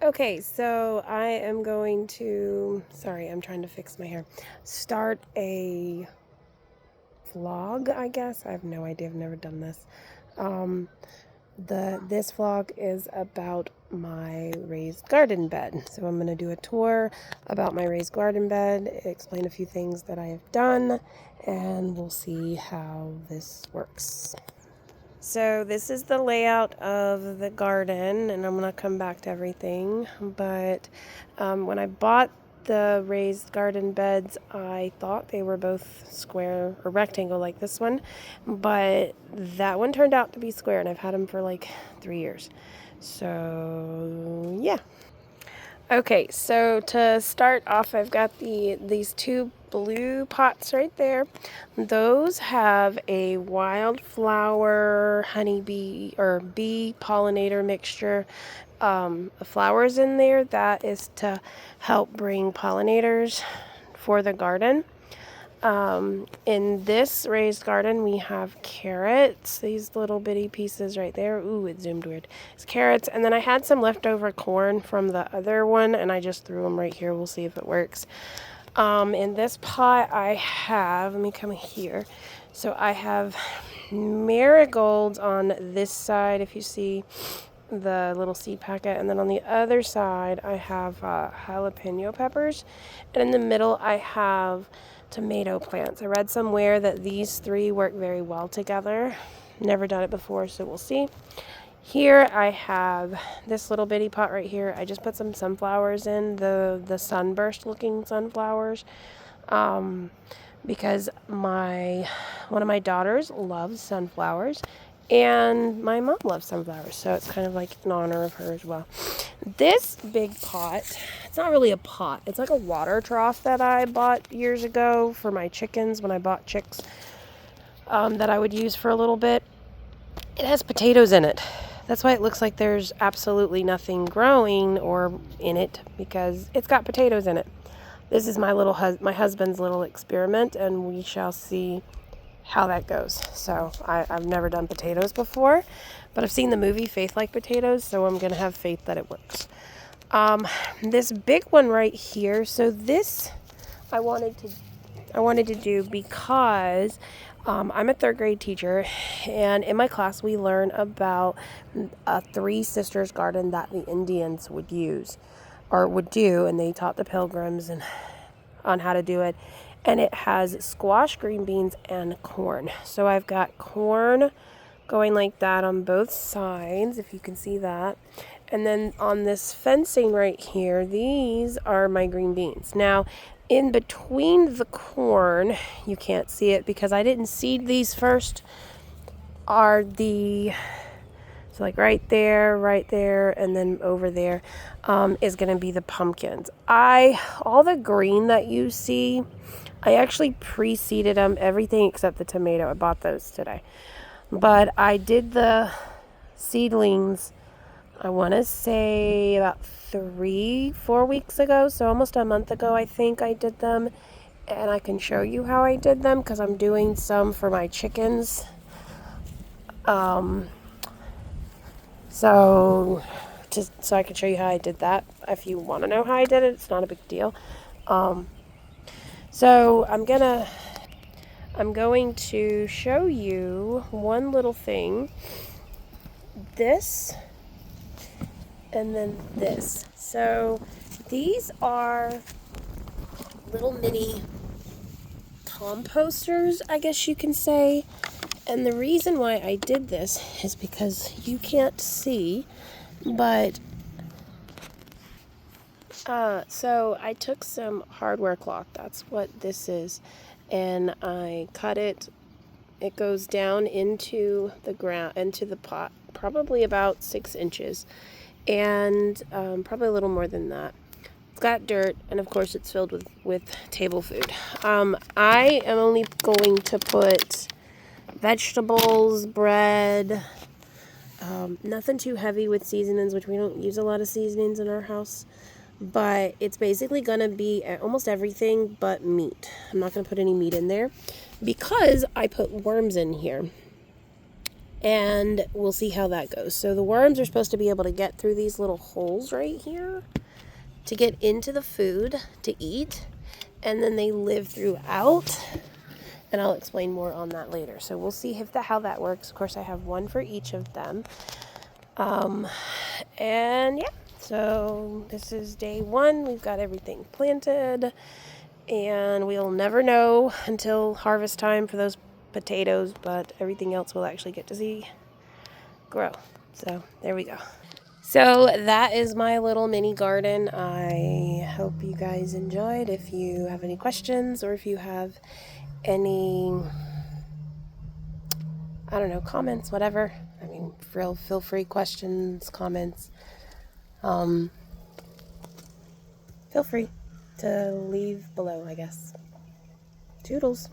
Okay, so I am going to, sorry, I'm trying to fix my hair, start a vlog, I guess. I have no idea. I've never done this. Um, this vlog is about my raised garden bed. So I'm going to do a tour about my raised garden bed, explain a few things that I have done, and we'll see how this works. So this is the layout of the garden, and I'm going to come back to everything. But when I bought the raised garden beds, I thought they were both square or rectangle like this one, but that one turned out to be square, and I've had them for like 3 years. So yeah. Okay, so to start off, I've got these two blue pots right there. Those have a wildflower honeybee or bee pollinator mixture of flowers in there. That is to help bring pollinators for the garden. In this raised garden, we have carrots, these little bitty pieces right there. Ooh, it zoomed weird. It's carrots, and then I had some leftover corn from the other one, and I just threw them right here. We'll see if it works. In this pot, I have, let me come here. So I have marigolds on this side, if you see the little seed packet, and then on the other side, I have jalapeno peppers, and in the middle, I have tomato plants. I read somewhere that these three work very well together. Never done it before, so we'll see. Here I have this little bitty pot right here. I just put some sunflowers in, the sunburst looking sunflowers, because one of my daughters loves sunflowers, and my mom loves sunflowers, so it's kind of like in honor of her as well. This big pot, it's not really a pot, it's like a water trough that I bought years ago for my chickens when I bought chicks, that I would use for a little bit. It has potatoes in it. That's why it looks like there's absolutely nothing growing or in it, because it's got potatoes in it. This is my husband's little experiment, and we shall see how that goes. So I've never done potatoes before, but I've seen the movie Faith Like Potatoes, so I'm gonna have faith that it works. This big one right here, so this I wanted to do because I'm a third grade teacher, and in my class we learn about a Three Sisters garden that the Indians would use or would do, and they taught the pilgrims on how to do it. And it has squash, green beans, and corn. So I've got corn going like that on both sides, if you can see that. And then on this fencing right here, these are my green beans. Now, in between the corn, you can't see it because I didn't seed these first, are so like right there, and then over there is going to be the pumpkins. All the green that you see, I actually pre-seeded them, everything except the tomato. I bought those today. But I did the seedlings, I want to say about 3-4 weeks ago, so almost a month ago I think I did them. And I can show you how I did them because I'm doing some for my chickens. So I can show you how I did that. If you want to know how I did it, it's not a big deal. So I'm going to show you one little thing. This and then this. So these are little mini composters, I guess you can say. And the reason why I did this is because you can't see, but so I took some hardware cloth, that's what this is, and I cut it. It goes down into the ground, into the pot, probably about 6 inches, and probably a little more than that. It's got dirt, and of course it's filled with table food. I am only going to put vegetables, bread, nothing too heavy with seasonings, which we don't use a lot of seasonings in our house. But it's basically going to be almost everything but meat. I'm not going to put any meat in there because I put worms in here. and we'll see how that goes. So the worms are supposed to be able to get through these little holes right here to get into the food to eat, and then they live throughout, and I'll explain more on that later. So we'll see how that works. Of course, I have one for each of them. And yeah, so this is day 1. We've got everything planted, and we'll never know until harvest time for those potatoes, but everything else we'll actually get to see grow. So there we go. So that is my little mini garden. I hope you guys enjoyed. If you have any questions, or if you have any, I don't know, comments, whatever. I mean, feel free, questions, comments. Feel free to leave below, I guess. Toodles.